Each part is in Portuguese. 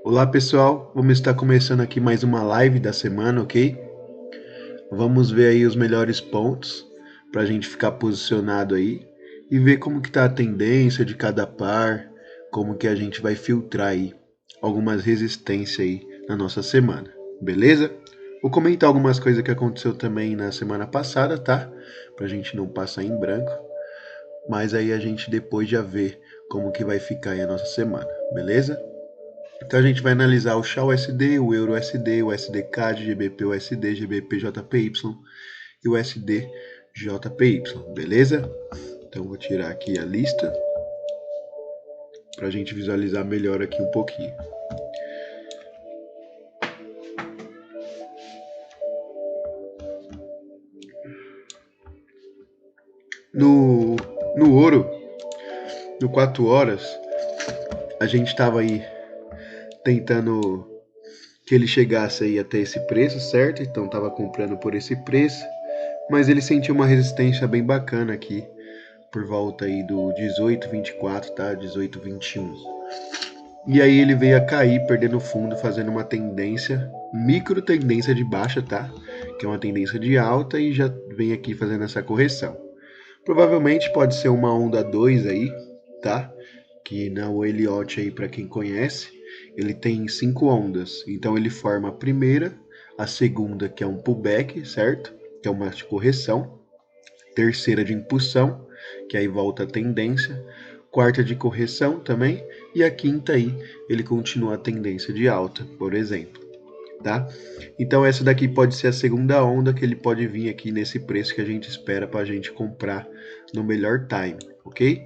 Olá pessoal, vamos estar começando aqui mais uma live da semana, ok? Vamos ver aí os melhores pontos para a gente ficar posicionado aí e ver como que tá a tendência de cada par, como que a gente vai filtrar aí algumas resistências aí na nossa semana, beleza? Vou comentar algumas coisas que aconteceu também na semana passada, tá? Pra gente não passar em branco, mas aí a gente depois já vê como que vai ficar aí a nossa semana, beleza? Então a gente vai analisar o XAU-USD, o EURO-USD, o USD-CAD, GBP-USD, GBP-JPY e o USD-JPY, beleza? Então vou tirar aqui a lista para a gente visualizar melhor aqui um pouquinho. No ouro, no 4 horas, a gente estava aí tentando que ele chegasse aí até esse preço, certo? Então estava comprando por esse preço, mas ele sentiu uma resistência bem bacana aqui, por volta aí do 18,24, tá? 18,21. E aí ele veio a cair, perdendo fundo, fazendo uma tendência, micro tendência de baixa, tá? Que é uma tendência de alta e já vem aqui fazendo essa correção. Provavelmente pode ser uma onda 2 aí, tá? Que na Elliott aí, para quem conhece, ele tem 5 ondas. Então ele forma a primeira, a segunda, que é um pullback, certo? Que é uma correção. Terceira de impulsão, que aí volta a tendência. Quarta de correção também. E a quinta aí, ele continua a tendência de alta, por exemplo. Tá? Então essa daqui pode ser a segunda onda que ele pode vir aqui nesse preço que a gente espera para a gente comprar no melhor time, ok?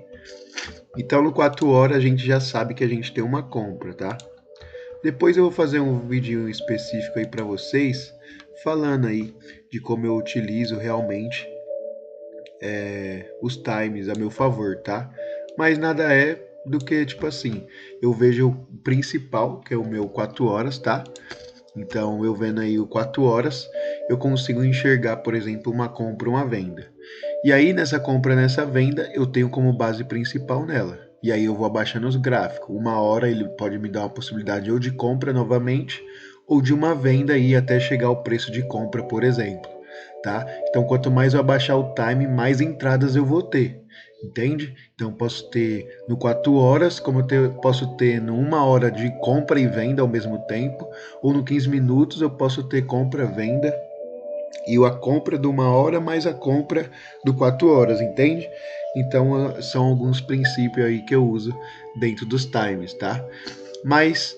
Então no 4 horas a gente já sabe que a gente tem uma compra, tá? Depois eu vou fazer um vídeo específico aí para vocês, falando aí de como eu utilizo realmente os times a meu favor, tá? Mas nada é do que, tipo assim, eu vejo o principal, que é o meu 4 horas, tá? Então, eu vendo aí o 4 horas, eu consigo enxergar, por exemplo, uma compra ou uma venda. E aí, nessa compra, nessa venda, eu tenho como base principal nela. E aí eu vou abaixando os gráficos. Uma hora ele pode me dar uma possibilidade ou de compra novamente, ou de uma venda aí até chegar ao preço de compra, por exemplo. Tá? Então, quanto mais eu abaixar o time, mais entradas eu vou ter. Entende? Então, posso ter no 4 horas, como posso ter no 1 hora de compra e venda ao mesmo tempo, ou no 15 minutos eu posso ter compra, venda, e a compra de 1 hora mais a compra do 4 horas, entende? Então, são alguns princípios aí que eu uso dentro dos times, tá? Mas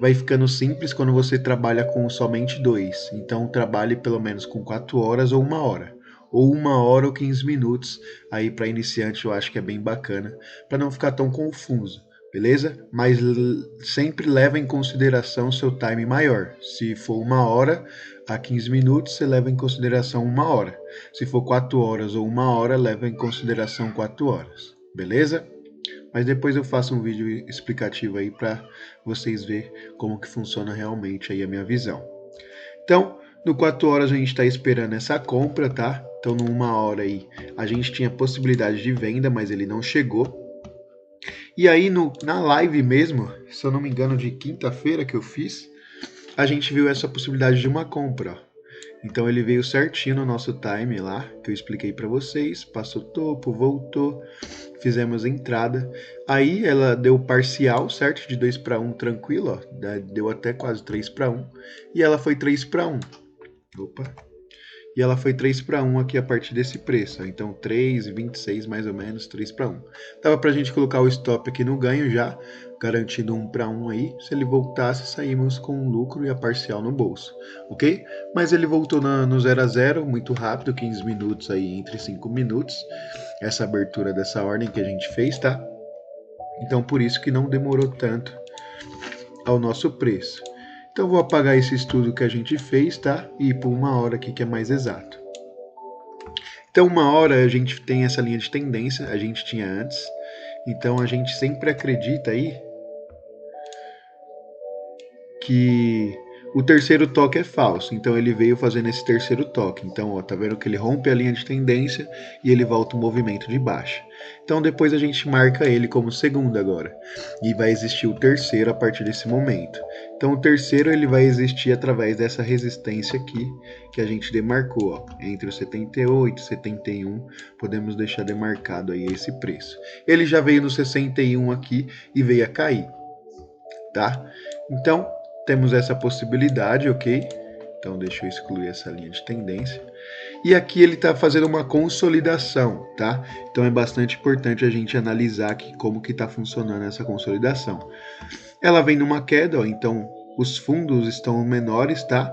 vai ficando simples quando você trabalha com somente 2. Então trabalhe pelo menos com 4 horas ou 1 hora. Ou 1 hora ou 15 minutos. Aí para iniciante eu acho que é bem bacana. Para não ficar tão confuso. Beleza? Mas sempre leva em consideração o seu time maior. Se for 1 hora a 15 minutos, você leva em consideração 1 hora. Se for 4 horas ou 1 hora, leva em consideração 4 horas. Beleza? Mas depois eu faço um vídeo explicativo aí para vocês verem como que funciona realmente aí a minha visão. Então, no 4 horas a gente está esperando essa compra, tá? Então, no 1 hora aí a gente tinha possibilidade de venda, mas ele não chegou. E aí na live mesmo, se eu não me engano de quinta-feira que eu fiz, a gente viu essa possibilidade de uma compra, ó. Então ele veio certinho no nosso time lá, que eu expliquei para vocês, passou topo, voltou, fizemos entrada. Aí ela deu parcial, certo? De 2 para 1 tranquilo, ó. Deu até quase 3 para 1. E ela foi 3 para 1. Opa. E ela foi 3 para 1 aqui a partir desse preço. Ó. Então 3,26 mais ou menos, 3 para 1. Dava pra gente colocar o stop aqui no ganho já, garantindo 1 para 1 aí. Se ele voltasse, saímos com um lucro e a parcial no bolso, ok? Mas ele voltou no 0 a 0 muito rápido, 15 minutos aí, entre 5 minutos. Essa abertura dessa ordem que a gente fez, tá? Então por isso que não demorou tanto ao nosso preço. Então vou apagar esse estudo que a gente fez, tá? E ir por 1 hora aqui que é mais exato. Então 1 hora a gente tem essa linha de tendência, a gente tinha antes. Então a gente sempre acredita aí que O terceiro toque é falso, então ele veio fazendo esse terceiro toque. Então, ó, tá vendo que ele rompe a linha de tendência e ele volta o movimento de baixa. Então depois a gente marca ele como segundo agora. E vai existir o terceiro a partir desse momento. Então o terceiro ele vai existir através dessa resistência aqui que a gente demarcou, ó, entre o 78 e 71. Podemos deixar demarcado aí esse preço. Ele já veio no 61 aqui e veio a cair, tá? Então temos essa possibilidade, ok? Então deixa eu excluir essa linha de tendência. E aqui ele está fazendo uma consolidação, tá? Então é bastante importante a gente analisar aqui como que está funcionando essa consolidação. Ela vem numa queda, ó, então os fundos estão menores, tá?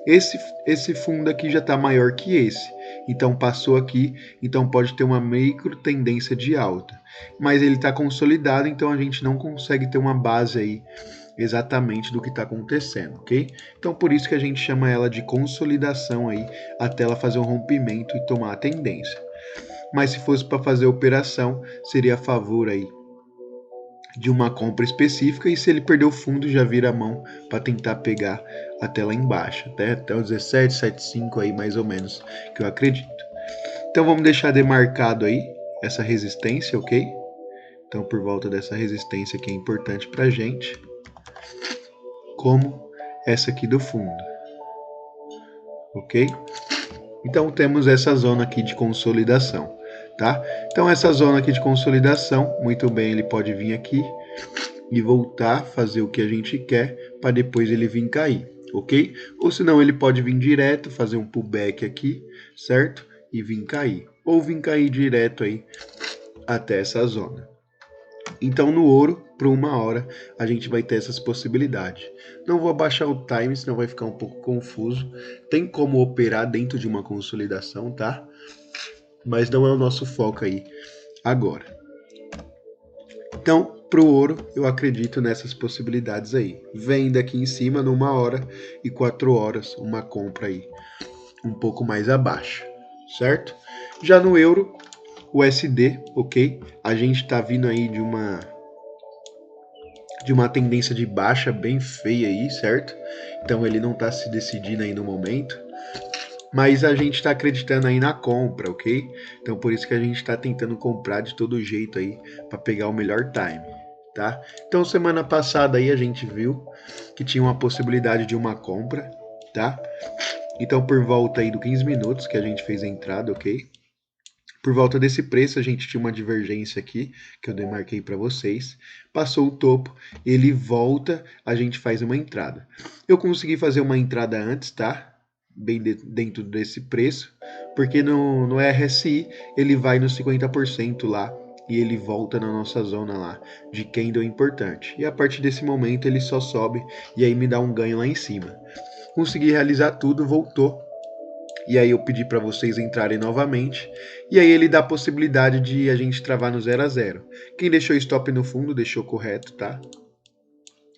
Esse fundo aqui já está maior que esse. Então passou aqui, então pode ter uma micro tendência de alta. Mas ele está consolidado, então a gente não consegue ter uma base aí exatamente do que está acontecendo, ok? Então por isso que a gente chama ela de consolidação aí, até ela fazer um rompimento e tomar a tendência. Mas se fosse para fazer operação, seria a favor aí de uma compra específica, e se ele perder o fundo, já vira a mão para tentar pegar até lá embaixo, até o 17,75 aí mais ou menos, que eu acredito. Então vamos deixar demarcado aí essa resistência, ok? Então por volta dessa resistência que é importante para a gente, como essa aqui do fundo, ok? Então temos essa zona aqui de consolidação, tá? Então essa zona aqui de consolidação, muito bem, ele pode vir aqui e voltar, fazer o que a gente quer, para depois ele vir cair, ok? Ou senão ele pode vir direto, fazer um pullback aqui, certo? E vir cair, ou vir cair direto aí até essa zona. Então no ouro, por uma hora, a gente vai ter essas possibilidades. Não vou abaixar o time, senão vai ficar um pouco confuso. Tem como operar dentro de uma consolidação, tá? Mas não é o nosso foco aí agora. Então, para o ouro, eu acredito nessas possibilidades aí. Venda aqui em cima numa hora e 4 horas, uma compra aí um pouco mais abaixo, certo? Já no euro, o USD, ok? A gente tá vindo aí de uma tendência de baixa bem feia aí, certo? Então ele não tá se decidindo aí no momento, mas a gente está acreditando aí na compra, ok? Então por isso que a gente está tentando comprar de todo jeito aí para pegar o melhor time, tá? Então semana passada aí a gente viu que tinha uma possibilidade de uma compra, tá? Então por volta aí do 15 minutos que a gente fez a entrada, ok? Por volta desse preço, a gente tinha uma divergência aqui, que eu demarquei para vocês. Passou o topo, ele volta, a gente faz uma entrada. Eu consegui fazer uma entrada antes, tá? Bem dentro desse preço, porque no RSI ele vai no 50% lá e ele volta na nossa zona lá de candle importante. E a partir desse momento ele só sobe e aí me dá um ganho lá em cima. Consegui realizar tudo, voltou. E aí eu pedi para vocês entrarem novamente. E aí ele dá a possibilidade de a gente travar no 0 a 0. Quem deixou stop no fundo deixou correto, tá?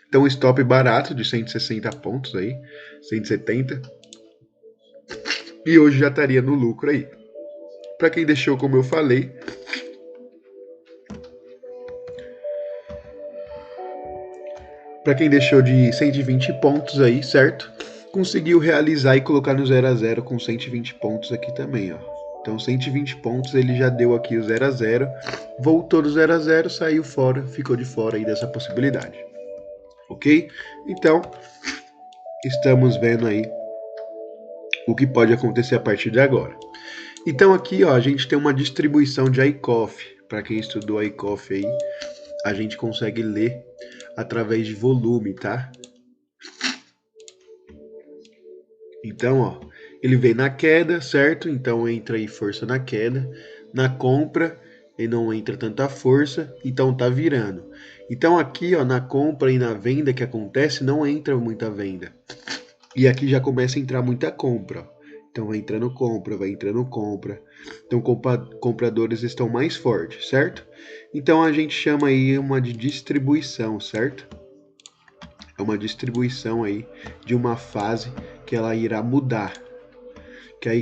Então stop barato de 160 pontos aí, 170. E hoje já estaria no lucro aí. Para quem deixou, como eu falei, para quem deixou de 120 pontos aí, certo? Conseguiu realizar e colocar no 0 a 0 com 120 pontos aqui também, ó. Então 120 pontos ele já deu aqui o 0 a 0, voltou do 0 a 0, saiu fora, ficou de fora aí dessa possibilidade. OK? Então, estamos vendo aí o que pode acontecer a partir de agora. Então aqui, ó, a gente tem uma distribuição de Wyckoff. Para quem estudou Wyckoff aí, a gente consegue ler através de volume, tá? Então, ó, ele vem na queda, certo? Então entra aí força na queda. Na compra, ele não entra tanta força, então tá virando. Então aqui, ó, na compra e na venda que acontece, não entra muita venda. E aqui já começa a entrar muita compra, ó. Então vai entrando compra, vai entrando compra. Então compradores estão mais fortes, certo? Então a gente chama aí uma de distribuição, certo? É uma distribuição aí de uma fase que ela irá mudar, que a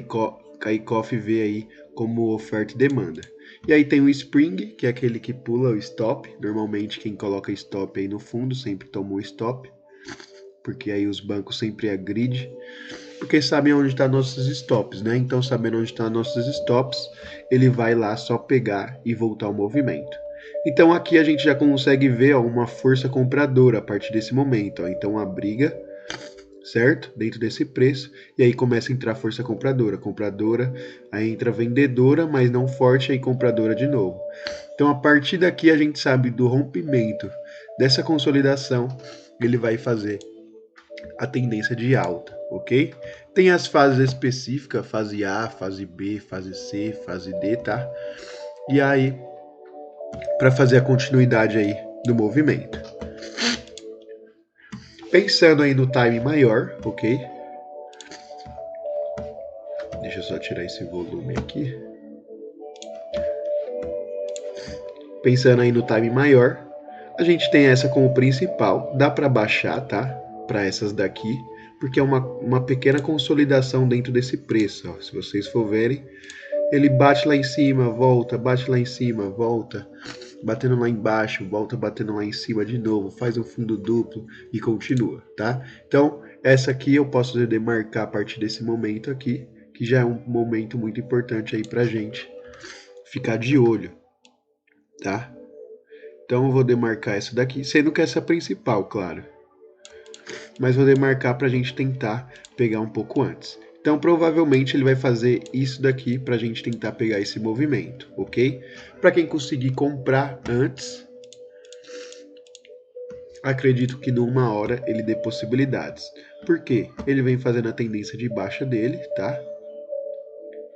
Wyckoff vê aí como oferta e demanda. E aí tem o Spring, que é aquele que pula o stop. Normalmente quem coloca stop aí no fundo sempre toma o stop. porque aí os bancos sempre agridem, porque sabem onde estão nossos stops, né? Então, sabendo onde estão nossos stops, ele vai lá só pegar e voltar ao movimento. Então, aqui a gente já consegue ver, ó, uma força compradora a partir desse momento, ó. Então, a briga, certo? Dentro desse preço, e aí começa a entrar força compradora, aí entra vendedora, mas não forte, aí compradora de novo. Então, a partir daqui a gente sabe do rompimento dessa consolidação, ele vai fazer a tendência de alta, ok? Tem as fases específicas, fase A, fase B, fase C, fase D, tá? E aí, para fazer a continuidade aí do movimento. Pensando aí no time maior, ok? Deixa eu só tirar esse volume aqui. Pensando aí no time maior, a gente tem essa como principal. Dá para baixar, tá? Para essas daqui, porque é uma pequena consolidação dentro desse preço. Ó. Se vocês for verem, ele bate lá em cima, volta, bate lá em cima, volta, batendo lá embaixo, volta batendo lá em cima de novo, faz um fundo duplo e continua, tá? Então, essa aqui eu posso demarcar a partir desse momento aqui, que já é um momento muito importante aí pra gente ficar de olho, tá? Então eu vou demarcar essa daqui, sendo que essa é a principal, claro. Mas vou demarcar pra gente tentar pegar um pouco antes. Então, provavelmente, ele vai fazer isso daqui para a gente tentar pegar esse movimento, ok? Para quem conseguir comprar antes, acredito que numa hora ele dê possibilidades. Por quê? Ele vem fazendo a tendência de baixa dele, tá?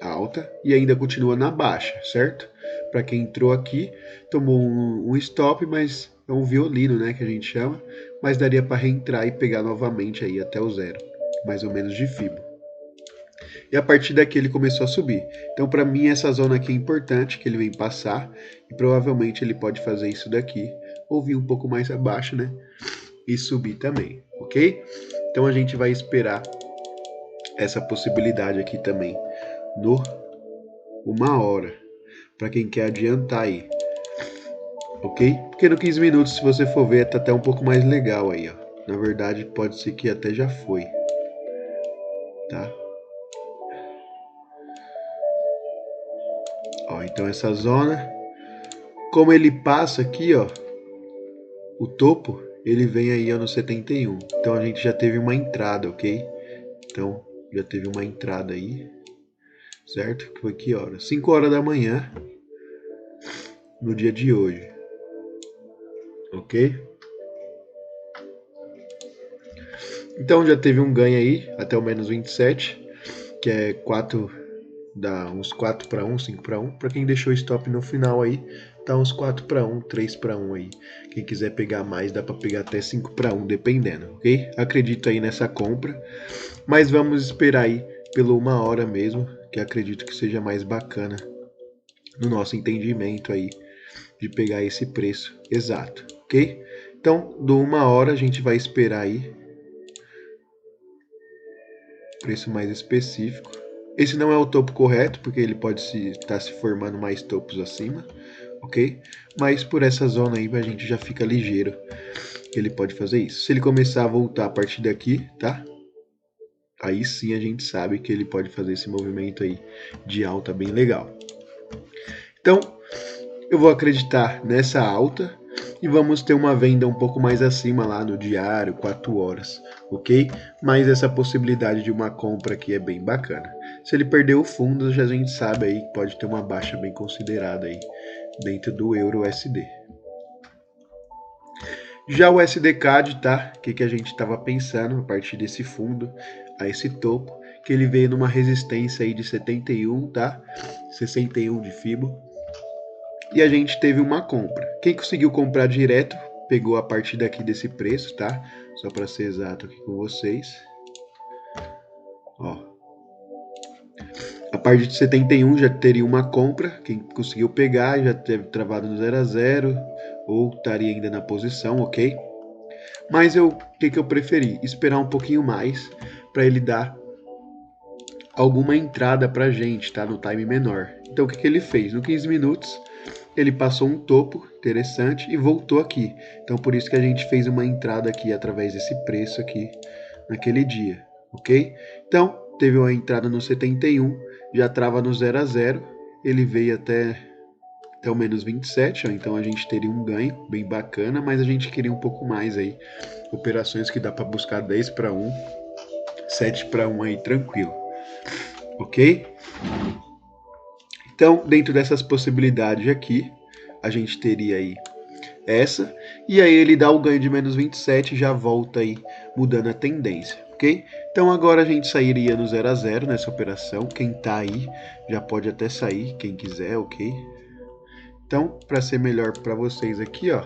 Alta, e ainda continua na baixa, certo? Para quem entrou aqui, tomou um stop, mas é um violino, né, que a gente chama, mas daria para reentrar e pegar novamente aí até o zero, mais ou menos de FIBO. E a partir daqui ele começou a subir. Então, para mim, essa zona aqui é importante, que ele vem passar, e provavelmente ele pode fazer isso daqui, ou vir um pouco mais abaixo, né? E subir também, ok? Então, a gente vai esperar essa possibilidade aqui também, no 1 hora, para quem quer adiantar aí, ok? Porque no 15 minutos, se você for ver, tá até um pouco mais legal aí, ó. Na verdade, pode ser que até já foi, tá? Ó, então essa zona, como ele passa aqui, ó, o topo, ele vem aí ó, no 71. Então a gente já teve uma entrada, ok? Então já teve uma entrada aí, certo? Que foi que hora? 5 horas da manhã, no dia de hoje, ok? Então já teve um ganho aí, até o menos 27, que é 4, dá uns 4 para 1, 5 para 1. Para quem deixou stop no final aí, tá uns 4 para 1, 3 para 1 aí. Quem quiser pegar mais, dá para pegar até 5 para 1, dependendo, ok? Acredito aí nessa compra, mas vamos esperar aí pela 1 hora mesmo, que acredito que seja mais bacana no nosso entendimento aí de pegar esse preço exato, ok? Então, do 1 hora a gente vai esperar aí preço mais específico. Esse não é o topo correto, porque ele pode estar se formando mais topos acima, ok? Mas por essa zona aí a gente já fica ligeiro que ele pode fazer isso. Se ele começar a voltar a partir daqui, tá? Aí sim a gente sabe que ele pode fazer esse movimento aí de alta bem legal. Então, eu vou acreditar nessa alta e vamos ter uma venda um pouco mais acima lá no diário, 4 horas, ok? Mas essa possibilidade de uma compra aqui é bem bacana. Se ele perder o fundo, já a gente sabe aí que pode ter uma baixa bem considerada aí dentro do euro USD. Já o SDCAD, tá? O que a gente estava pensando a partir desse fundo a esse topo, que ele veio numa resistência aí de 71, tá? 61 de FIBO. E a gente teve uma compra. Quem conseguiu comprar direto, pegou a partir daqui desse preço, tá? Só para ser exato aqui com vocês. Ó. A partir de 71 já teria uma compra. Quem conseguiu pegar já teve travado no 0 a 0 ou estaria ainda na posição, ok? Mas o que eu preferi? Esperar um pouquinho mais para ele dar alguma entrada pra gente, tá? No time menor. Então o que ele fez? No 15 minutos ele passou um topo interessante e voltou aqui. Então por isso que a gente fez uma entrada aqui através desse preço aqui naquele dia, ok? Então teve uma entrada no 71, já trava no 0 a 0, ele veio até o menos 27, ó, então a gente teria um ganho bem bacana, mas a gente queria um pouco mais aí, operações que dá para buscar 10 para 1, 7 para 1 aí tranquilo, ok? Então, dentro dessas possibilidades aqui, a gente teria aí essa, e aí ele dá o ganho de menos 27 e já volta aí mudando a tendência, ok? Então agora a gente sairia no 0 a 0 nessa operação, quem tá aí já pode até sair, quem quiser, ok? Então, para ser melhor para vocês aqui, ó,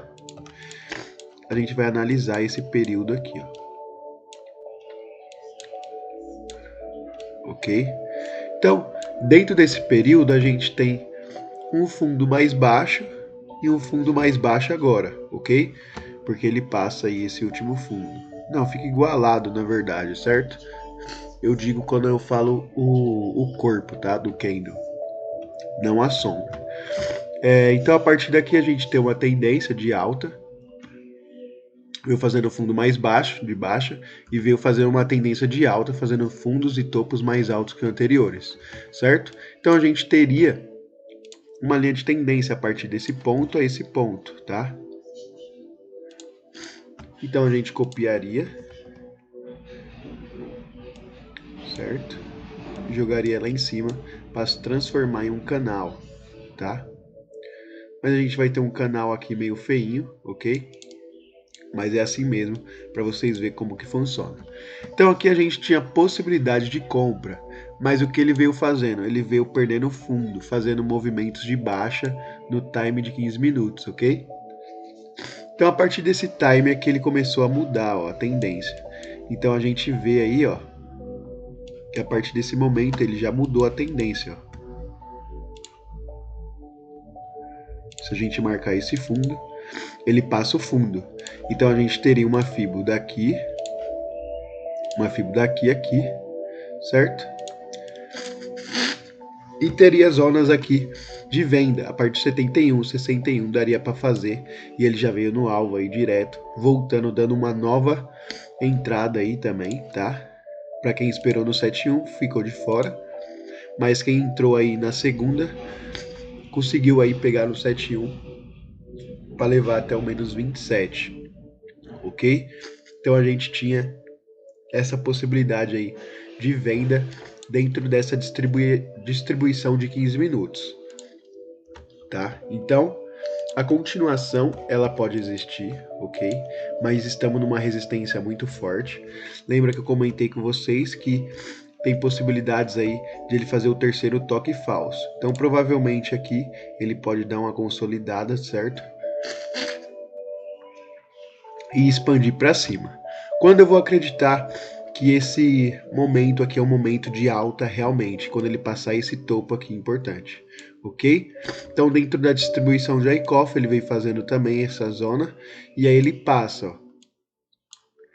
a gente vai analisar esse período aqui, ó. Ok? Então, dentro desse período, a gente tem um fundo mais baixo e um fundo mais baixo agora, ok? Porque ele passa aí esse último fundo. Não, fica igualado, na verdade, certo? Eu digo quando eu falo o corpo, tá? Do candle, não a sombra. Então, a partir daqui, a gente tem uma tendência de alta, veio fazendo fundo mais baixo, de baixa, e veio fazendo uma tendência de alta, fazendo fundos e topos mais altos que anteriores, certo? Então a gente teria uma linha de tendência a partir desse ponto a esse ponto, tá? Então a gente copiaria, certo? Jogaria lá em cima para se transformar em um canal, tá? Mas a gente vai ter um canal aqui meio feinho, ok? Mas é assim mesmo, para vocês verem como que funciona. Então aqui a gente tinha possibilidade de compra, mas o que ele veio fazendo? Ele veio perdendo fundo, fazendo movimentos de baixa no time de 15 minutos, ok? Então a partir desse time é que ele começou a mudar, ó, a tendência. Então a gente vê aí, ó, que a partir desse momento ele já mudou a tendência, ó. Se a gente marcar esse fundo, ele passa o fundo. Então a gente teria uma Fibo daqui, uma Fibo daqui aqui, certo? E teria zonas aqui de venda, a partir de 71, 61 daria para fazer, e ele já veio no alvo aí direto, voltando, dando uma nova entrada aí também, tá? Para quem esperou no 71, ficou de fora, mas quem entrou aí na segunda, conseguiu aí pegar no 71 para levar até o menos 27, ok? Então a gente tinha essa possibilidade aí de venda dentro dessa distribuição de 15 minutos, tá? Então, a continuação ela pode existir, ok? Mas estamos numa resistência muito forte. Lembra que eu comentei com vocês que tem possibilidades aí de ele fazer o terceiro toque falso. Então, provavelmente aqui ele pode dar uma consolidada, certo? E expandir para cima. Quando eu vou acreditar que esse momento aqui é um momento de alta realmente, quando ele passar esse topo aqui importante, ok? Então dentro da distribuição de Wyckoff ele vem fazendo também essa zona, e aí ele passa, ó,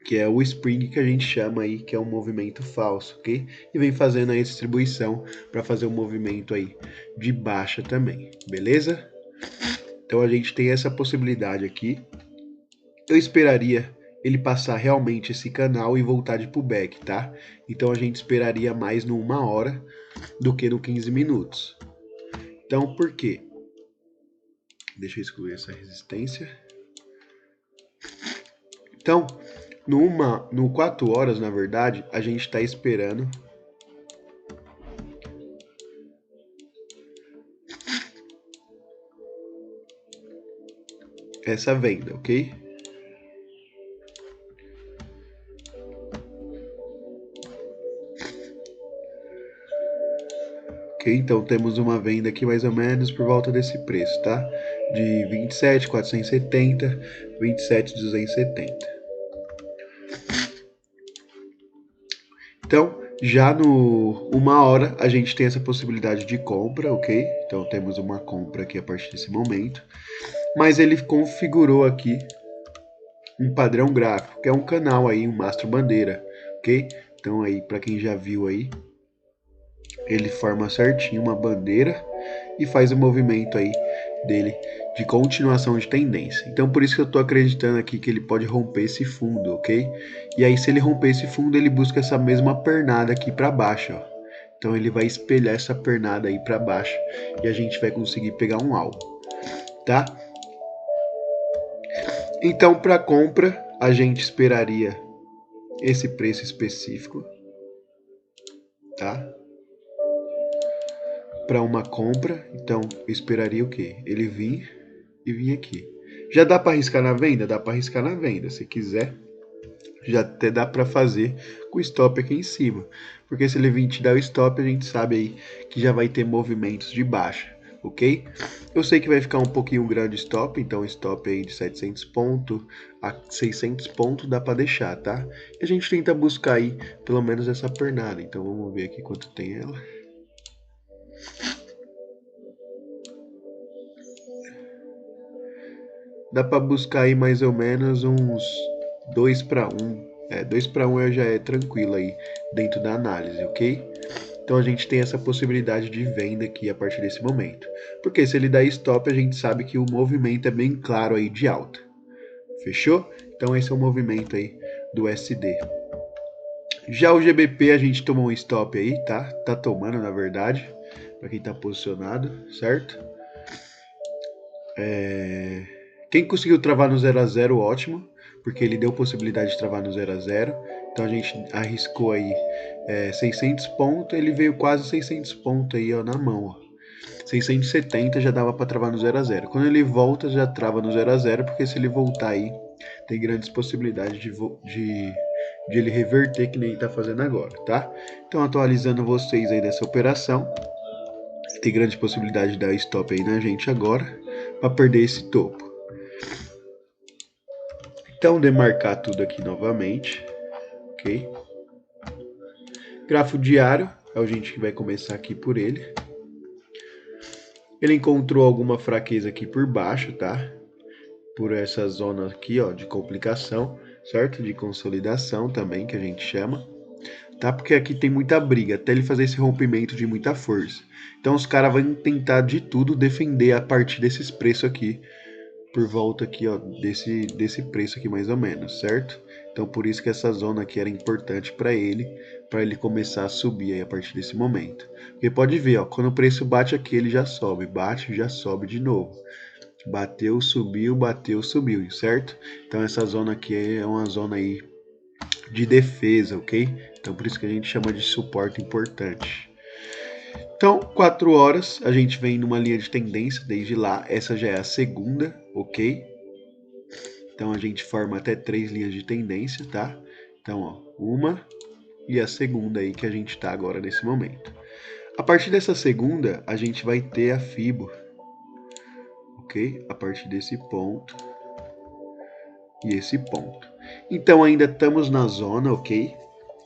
que é o spring que a gente chama aí, que é um movimento falso, ok? E vem fazendo aí a distribuição para fazer um movimento aí de baixa também, beleza? Então a gente tem essa possibilidade aqui. Eu esperaria ele passar realmente esse canal e voltar de pullback, tá? Então a gente esperaria mais no 1 hora do que no 15 minutos. Então por quê? Deixa eu excluir essa resistência. Então, no 4 horas, na verdade, a gente está esperando essa venda, ok? Ok, então temos uma venda aqui mais ou menos por volta desse preço, tá? De 27.470, 27.270. Então, já no 1 hora a gente tem essa possibilidade de compra, ok? Então temos uma compra aqui a partir desse momento. Mas ele configurou aqui um padrão gráfico, que é um canal aí, um mastro bandeira, ok? Então aí, para quem já viu aí, ele forma certinho uma bandeira e faz o movimento aí dele de continuação de tendência. Então por isso que eu estou acreditando aqui que ele pode romper esse fundo, ok? E aí se ele romper esse fundo, ele busca essa mesma pernada aqui para baixo, ó. Então ele vai espelhar essa pernada aí para baixo e a gente vai conseguir pegar um alvo, tá? Então para compra a gente esperaria esse preço específico, tá? Para uma compra, então eu esperaria o quê? Ele vir e vir aqui. Já dá para arriscar na venda? Dá para arriscar na venda, se quiser. Já até dá para fazer com o stop aqui em cima. Porque se ele vir te dar o stop, a gente sabe aí que já vai ter movimentos de baixa, ok? Eu sei que vai ficar um pouquinho grande o stop, então stop aí de 700 pontos a 600 pontos dá para deixar, tá? E a gente tenta buscar aí pelo menos essa pernada. Então vamos ver aqui quanto tem ela. Dá para buscar aí mais ou menos uns 2 para 1. 2 para 1 já é tranquilo aí dentro da análise, ok? Então a gente tem essa possibilidade de venda aqui a partir desse momento. Porque se ele dá stop, a gente sabe que o movimento é bem claro aí de alta. Fechou? Então esse é o movimento aí do SD. Já o GBP a gente tomou um stop aí, tá? Tá tomando, na verdade, para quem tá posicionado, certo? Quem conseguiu travar no 0 a 0, ótimo, porque ele deu possibilidade de travar no 0 a 0. Então a gente arriscou aí 600 pontos, ele veio quase 600 pontos aí ó, na mão. Ó. 670 já dava para travar no 0 a 0. Quando ele volta, já trava no 0 a 0, porque se ele voltar aí, tem grandes possibilidades de ele reverter, que nem ele está fazendo agora, tá? Então atualizando vocês aí dessa operação, tem grande possibilidade de dar stop aí na gente agora, para perder esse topo. Então, demarcar tudo aqui novamente, ok? Grafo diário, é o gente que vai começar aqui por ele. Ele encontrou alguma fraqueza aqui por baixo, tá? Por essa zona aqui, ó, de complicação, certo? De consolidação também, que a gente chama. Tá? Porque aqui tem muita briga, até ele fazer esse rompimento de muita força. Então os caras vão tentar de tudo defender a partir desses preços aqui, por volta aqui, ó, desse preço aqui mais ou menos, certo? Então por isso que essa zona aqui era importante para ele começar a subir aí a partir desse momento. Porque pode ver, ó, quando o preço bate aqui, ele já sobe, bate e já sobe de novo. Bateu, subiu, certo? Então essa zona aqui é uma zona aí de defesa, ok? Então por isso que a gente chama de suporte importante. Então, 4 horas, a gente vem numa linha de tendência desde lá. Essa já é a segunda, ok? Então a gente forma até 3 linhas de tendência, tá? Então, ó, uma e a segunda aí que a gente tá agora nesse momento. A partir dessa segunda, a gente vai ter a Fibo, ok? A partir desse ponto e esse ponto. Então ainda estamos na zona, ok?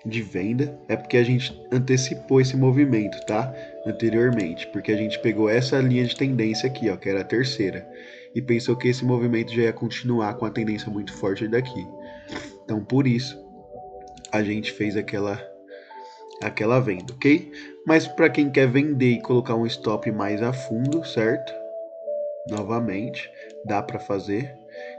De venda, é porque a gente antecipou esse movimento, tá? Anteriormente, porque a gente pegou essa linha de tendência aqui, ó, que era a terceira, e pensou que esse movimento já ia continuar com a tendência muito forte daqui. Então, por isso, a gente fez aquela venda, ok? Mas para quem quer vender e colocar um stop mais a fundo, certo? Novamente, dá para fazer.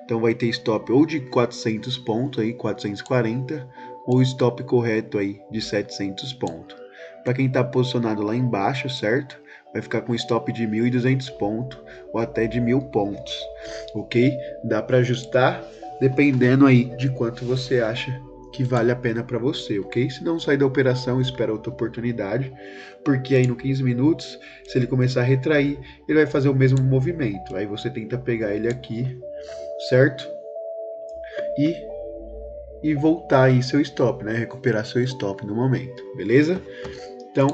Então vai ter stop ou de 400 pontos aí, 440, ou stop correto aí de 700 pontos. Para quem está posicionado lá embaixo, certo? Vai ficar com stop de 1.200 pontos ou até de 1.000 pontos, ok? Dá para ajustar dependendo aí de quanto você acha que vale a pena para você, ok? Se não sair da operação, espera outra oportunidade, porque aí no 15 minutos, se ele começar a retrair, ele vai fazer o mesmo movimento. Aí você tenta pegar ele aqui, certo? E voltar aí seu stop, né? Recuperar seu stop no momento, beleza? Então,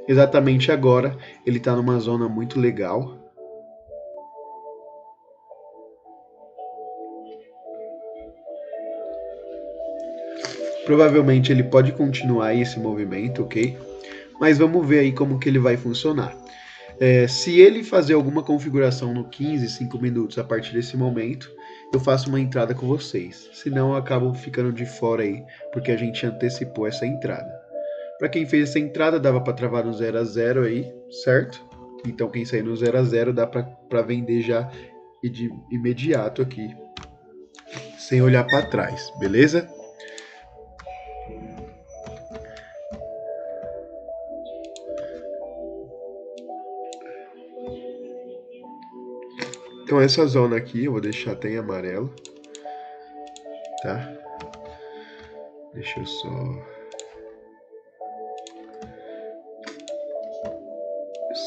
exatamente agora, ele está numa zona muito legal. Provavelmente ele pode continuar esse movimento, ok? Mas vamos ver aí como que ele vai funcionar. Se ele fazer alguma configuração no 15, 5 minutos a partir desse momento, eu faço uma entrada com vocês. Senão eu acabo ficando de fora aí, porque a gente antecipou essa entrada. Para quem fez essa entrada, dava para travar no 0 a 0 aí, certo? Então quem sair no 0 a 0 dá para vender já e de imediato aqui, sem olhar para trás, beleza? Então essa zona aqui eu vou deixar até em amarelo, tá? Deixa eu só...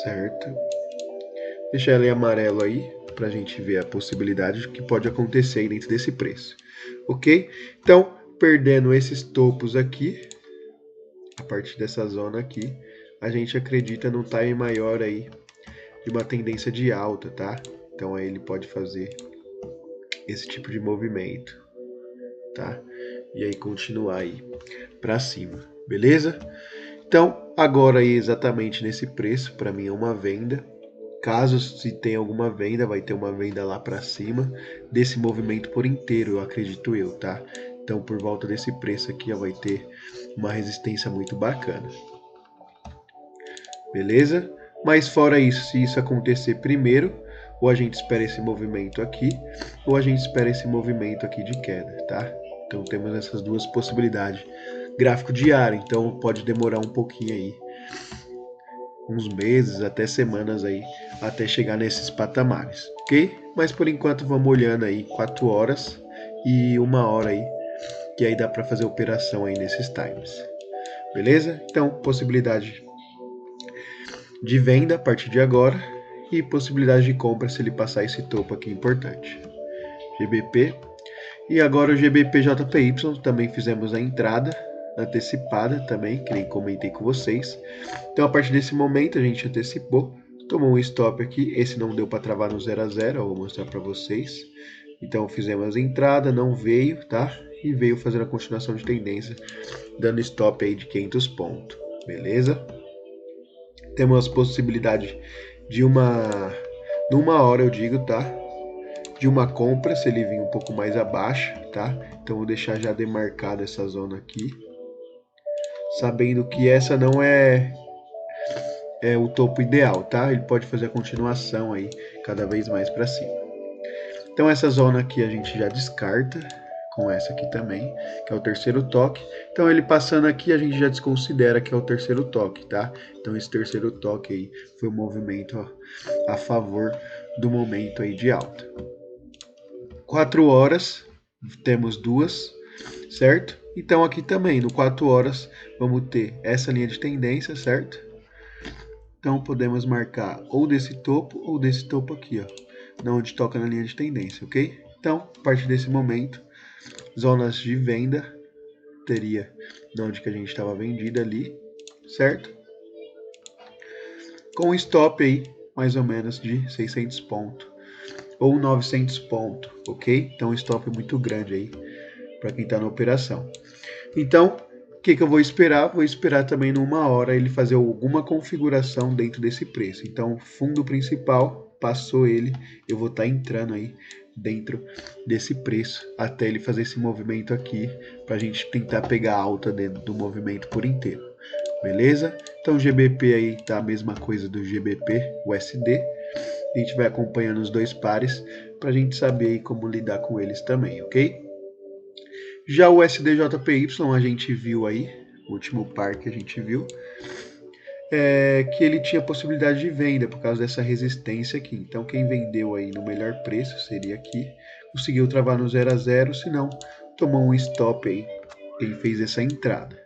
Certo. Deixar ela em amarelo aí, pra gente ver a possibilidade que pode acontecer aí dentro desse preço. Ok? Então, perdendo esses topos aqui, a partir dessa zona aqui, a gente acredita num time maior aí, de uma tendência de alta, tá? Então aí ele pode fazer esse tipo de movimento, tá? E aí continuar aí para cima, beleza? Então agora aí exatamente nesse preço, para mim é uma venda. Caso se tenha alguma venda, vai ter uma venda lá para cima desse movimento por inteiro, eu acredito eu, tá? Então por volta desse preço aqui vai ter uma resistência muito bacana. Beleza? Mas fora isso, se isso acontecer primeiro, ou a gente espera esse movimento aqui, ou a gente espera esse movimento aqui de queda, tá? Então temos essas duas possibilidades. Gráfico diário, então pode demorar um pouquinho aí, uns meses, até semanas aí, até chegar nesses patamares, ok? Mas por enquanto vamos olhando aí 4 horas e 1 hora aí, que aí dá para fazer operação aí nesses times. Beleza? Então, possibilidade de venda a partir de agora e possibilidade de compra se ele passar esse topo aqui importante. GBP. E agora o GBPJPY também fizemos a entrada antecipada também, que nem comentei com vocês. Então a partir desse momento a gente antecipou, tomou um stop aqui, esse não deu para travar no 0 a 0, eu vou mostrar para vocês. Então fizemos a entrada, não veio, tá? E veio fazendo a continuação de tendência, dando stop aí de 500 pontos, beleza? Temos a possibilidade de numa hora eu digo, tá? De uma compra, se ele vir um pouco mais abaixo, tá? Então vou deixar já demarcada essa zona aqui, sabendo que essa não é o topo ideal, tá? Ele pode fazer a continuação aí, cada vez mais para cima. Então essa zona aqui a gente já descarta, com essa aqui também, que é o terceiro toque. Então ele passando aqui a gente já desconsidera que é o terceiro toque, tá? Então esse terceiro toque aí foi um movimento a favor do momento aí de alta. 4 horas, temos duas, certo? Então aqui também, no 4 horas, vamos ter essa linha de tendência, certo? Então podemos marcar ou desse topo aqui, ó, onde toca na linha de tendência, ok? Então, a partir desse momento, zonas de venda teria onde que a gente estava vendida ali, certo? Com um stop aí, mais ou menos de 600 pontos ou 900 pontos, ok? Então, um stop muito grande aí para quem está na operação. Então, o que eu vou esperar? Vou esperar também numa hora ele fazer alguma configuração dentro desse preço. Então, fundo principal, passou ele, eu vou estar entrando aí dentro desse preço até ele fazer esse movimento aqui para a gente tentar pegar alta dentro do movimento por inteiro. Beleza? Então, GBP aí tá a mesma coisa do GBP, USD. A gente vai acompanhando os dois pares para a gente saber aí como lidar com eles também, ok? Já o SDJPY a gente viu aí, o último par que a gente viu, que ele tinha possibilidade de venda por causa dessa resistência aqui. Então quem vendeu aí no melhor preço seria aqui, conseguiu travar no 0 a 0, se não, tomou um stop aí, quem fez essa entrada.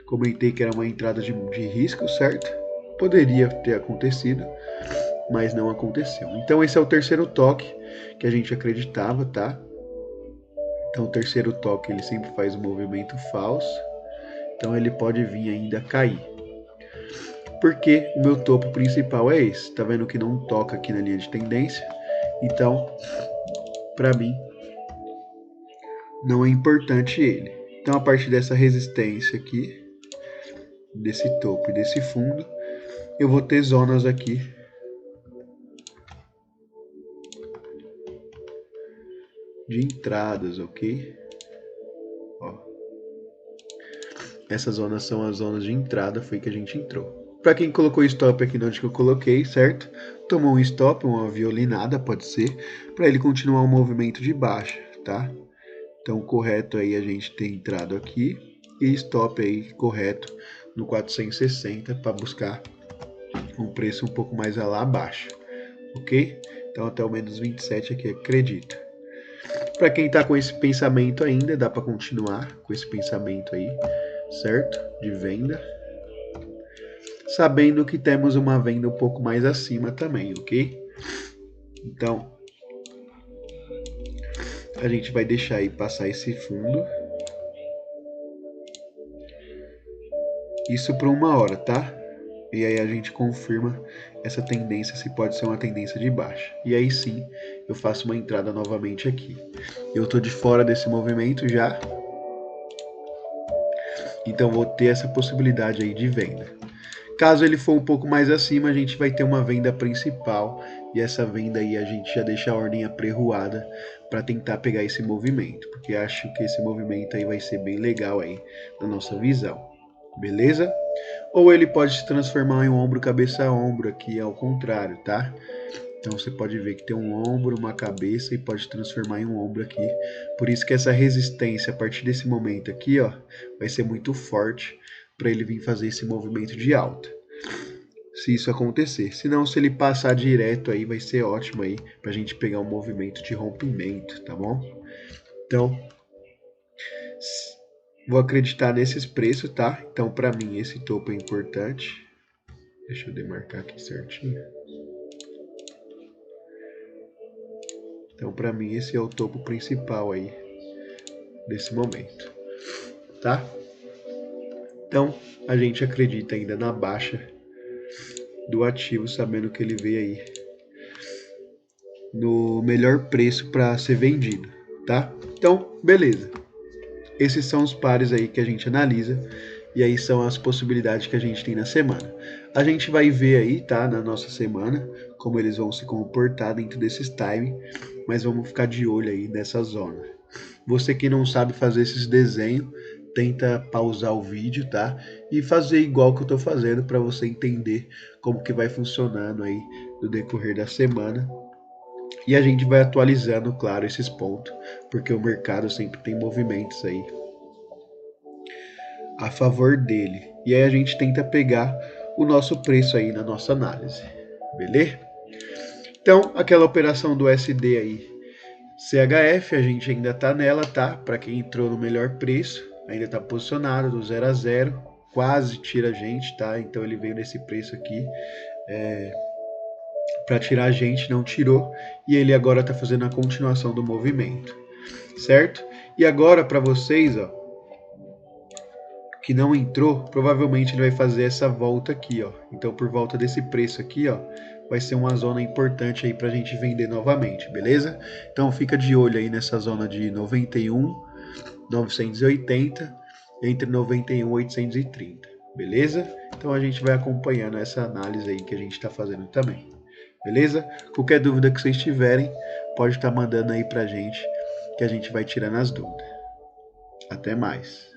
Comentei que era uma entrada de risco, certo? Poderia ter acontecido, mas não aconteceu. Então esse é o terceiro toque que a gente acreditava, tá? Então o terceiro toque ele sempre faz um movimento falso, então ele pode vir ainda cair. Porque o meu topo principal é esse, tá vendo que não toca aqui na linha de tendência? Então, para mim, não é importante ele. Então a partir dessa resistência aqui, desse topo e desse fundo, eu vou ter zonas aqui de entradas, ok? Ó. Essas zonas são as zonas de entrada, foi que a gente entrou. Para quem colocou stop aqui onde que eu coloquei, certo? Tomou um stop, uma violinada, pode ser, para ele continuar o movimento de baixa, tá? Então, correto aí a gente ter entrado aqui e stop aí correto no 460 para buscar um preço um pouco mais lá abaixo, ok? Então, até o menos 27 aqui, acredito. Para quem está com esse pensamento ainda, dá para continuar com esse pensamento aí, certo? De venda. Sabendo que temos uma venda um pouco mais acima também, ok? Então, a gente vai deixar aí passar esse fundo. Isso por 1 hora, tá? E aí a gente confirma essa tendência, se pode ser uma tendência de baixa. E aí sim, eu faço uma entrada novamente aqui. Eu tô de fora desse movimento já, então vou ter essa possibilidade aí de venda. Caso ele for um pouco mais acima, a gente vai ter uma venda principal, e essa venda aí a gente já deixa a ordem apregoada para tentar pegar esse movimento, porque acho que esse movimento aí vai ser bem legal aí na nossa visão, beleza? Ou ele pode se transformar em um ombro cabeça a ombro, aqui ao contrário, tá? Então você pode ver que tem um ombro, uma cabeça e pode transformar em um ombro aqui. Por isso que essa resistência a partir desse momento aqui, ó, vai ser muito forte para ele vir fazer esse movimento de alta. Se isso acontecer. Se não, se ele passar direto aí, vai ser ótimo aí pra gente pegar um movimento de rompimento, tá bom? Então, vou acreditar nesses preços, tá? Então, para mim, esse topo é importante. Deixa eu demarcar aqui certinho. Então, para mim, esse é o topo principal aí desse momento, tá? Então, a gente acredita ainda na baixa do ativo, sabendo que ele veio aí no melhor preço para ser vendido, tá? Então, beleza. Esses são os pares aí que a gente analisa e aí são as possibilidades que a gente tem na semana. A gente vai ver aí, tá, na nossa semana, como eles vão se comportar dentro desses timing, mas vamos ficar de olho aí nessa zona. Você que não sabe fazer esses desenhos, tenta pausar o vídeo, tá? E fazer igual que eu tô fazendo para você entender como que vai funcionando aí no decorrer da semana. E a gente vai atualizando, claro, esses pontos, porque o mercado sempre tem movimentos aí a favor dele. E aí a gente tenta pegar o nosso preço aí na nossa análise, beleza? Então, aquela operação do SD aí, CHF, a gente ainda tá nela, tá? Para quem entrou no melhor preço, ainda tá posicionado do 0 a 0, quase tira a gente, tá? Então ele veio nesse preço aqui para tirar a gente, não tirou, e ele agora tá fazendo a continuação do movimento, certo? E agora para vocês, ó, que não entrou, provavelmente ele vai fazer essa volta aqui, ó. Então por volta desse preço aqui, ó, vai ser uma zona importante aí pra gente vender novamente, beleza? Então fica de olho aí nessa zona de 91,980 entre 91,830, beleza? Então a gente vai acompanhando essa análise aí que a gente está fazendo também, beleza? Qualquer dúvida que vocês tiverem, pode estar mandando aí pra gente, que a gente vai tirando as dúvidas. Até mais.